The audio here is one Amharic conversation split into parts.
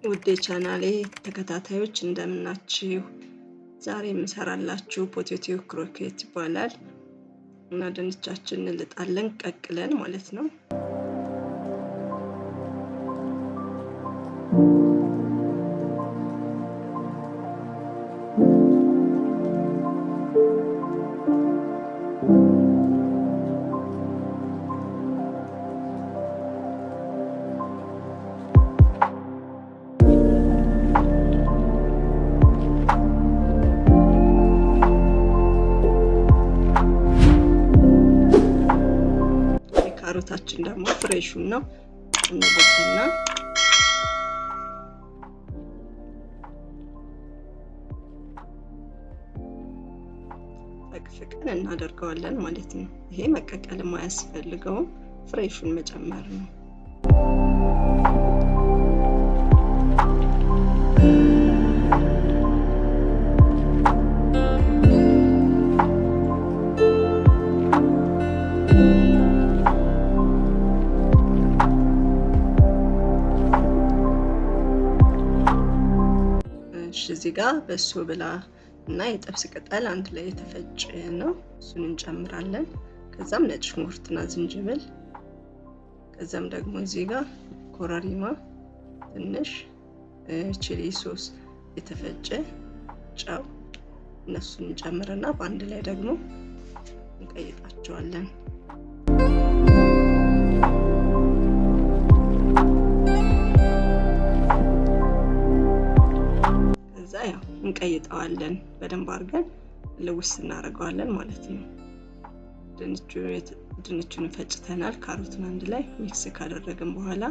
ውድ የቻናሌ ተከታታዮች እንደምናችሁ። ዛሬ የምሰራላችሁ ፖቴቶ ክሮኬት ይባላል እና ድንቻችንን እንልጣለን ቀቅለን ማለት ነው። ካሮታችን ደግሞ ፍሬሹን ነው እንልጥና ፈቅፍቀን እናደርገዋለን ማለት ነው። ይሄ መቀቀል የማያስፈልገውም ፍሬሹን መጨመር ነው። እዚህ ጋር በሶ ብላ እና የጥብስ ቅጠል አንድ ላይ የተፈጨ ነው። እሱን እንጨምራለን። ከዛም ነጭ ሽንኩርትና ዝንጅብል፣ ከዛም ደግሞ እዚህ ጋር ኮረሪማ፣ ትንሽ ቺሊ ሶስ የተፈጨ ጨው፣ እነሱን እንጨምርና በአንድ ላይ ደግሞ እንቀይጣቸዋለን። እንቀይጠዋለን በደንብ አድርገን ልውስ እናደርገዋለን ማለት ነው። ድንቹን ፈጭተናል። ካሮቱን አንድ ላይ ሚክስ ካደረግን በኋላ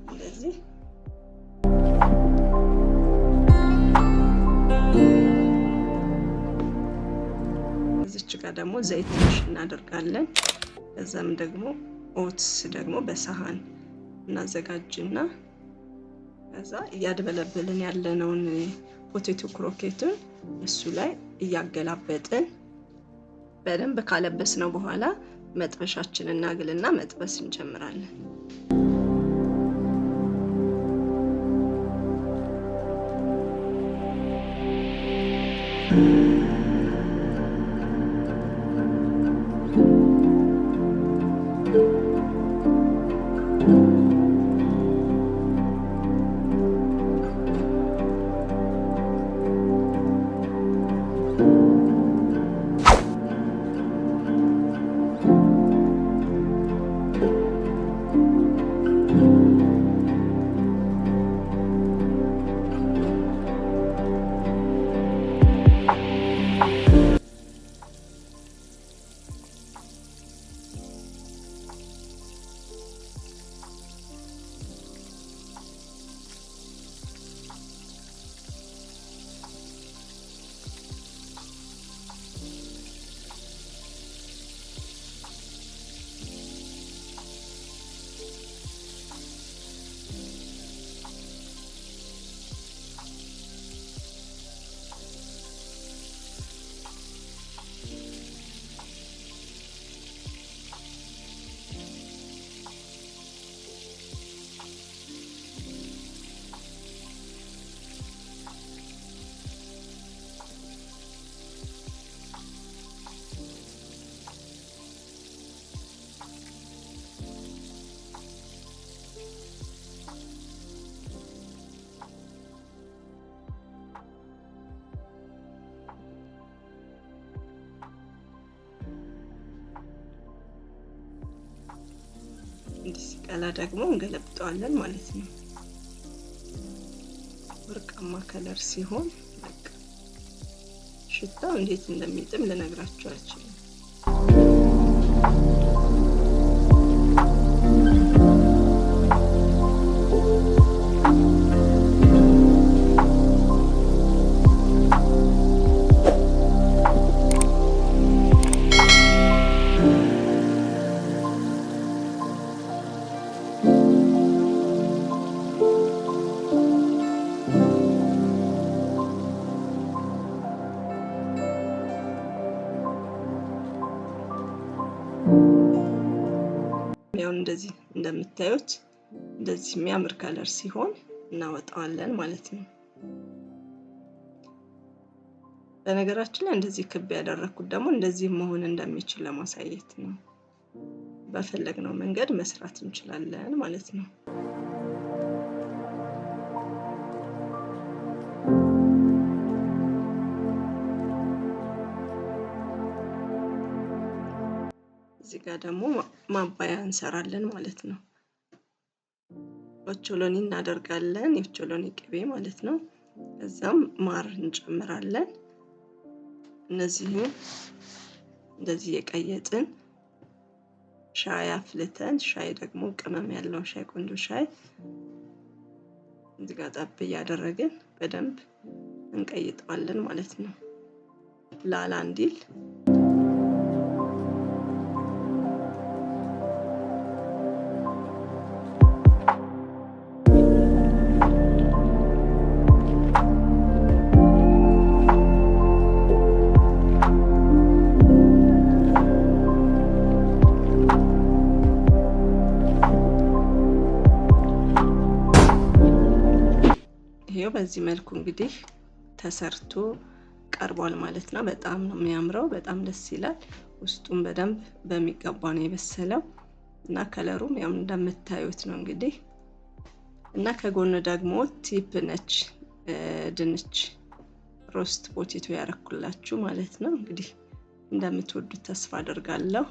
እንደዚህ እዚች ጋር ደግሞ ዘይት ትንሽ እናደርጋለን። ከዛም ደግሞ ኦትስ ደግሞ በሳህን እናዘጋጅና ከዛ እያድበለበልን ያለነውን ፖቴቶ ክሮኬቱን እሱ ላይ እያገላበጥን በደንብ ካለበስነው በኋላ መጥበሻችንን እናግልና መጥበስ እንጀምራለን። እንዲህ ሲቀላ ደግሞ እንገለብጠዋለን ማለት ነው። ወርቃማ ከለር ሲሆን በቃ ሽታው እንዴት እንደሚጥም ልነግራችሁ አልችልም። ያው እንደዚህ እንደምታዩት እንደዚህ የሚያምር ከለር ሲሆን እናወጣዋለን ማለት ነው። በነገራችን ላይ እንደዚህ ክብ ያደረኩት ደግሞ እንደዚህ መሆን እንደሚችል ለማሳየት ነው። በፈለግነው መንገድ መስራት እንችላለን ማለት ነው። እዚህ ጋር ደግሞ ማባያ እንሰራለን ማለት ነው። ኦቾሎኒ እናደርጋለን፣ የኦቾሎኒ ቅቤ ማለት ነው። ከዛም ማር እንጨምራለን። እነዚህን እንደዚህ የቀየጥን ሻይ አፍልተን፣ ሻይ ደግሞ ቅመም ያለው ሻይ፣ ቆንጆ ሻይ እዚህ ጋር ጠብ እያደረግን በደንብ እንቀይጠዋለን ማለት ነው ላላ እንዲል። ይሄው በዚህ መልኩ እንግዲህ ተሰርቶ ቀርቧል ማለት ነው። በጣም ነው የሚያምረው፣ በጣም ደስ ይላል። ውስጡም በደንብ በሚገባ ነው የበሰለው እና ከለሩም ያው እንደምታዩት ነው እንግዲህ። እና ከጎን ደግሞ ቲፕ ነች ድንች ሮስት ፖቴቶ ያረኩላችሁ ማለት ነው። እንግዲህ እንደምትወዱት ተስፋ አደርጋለሁ።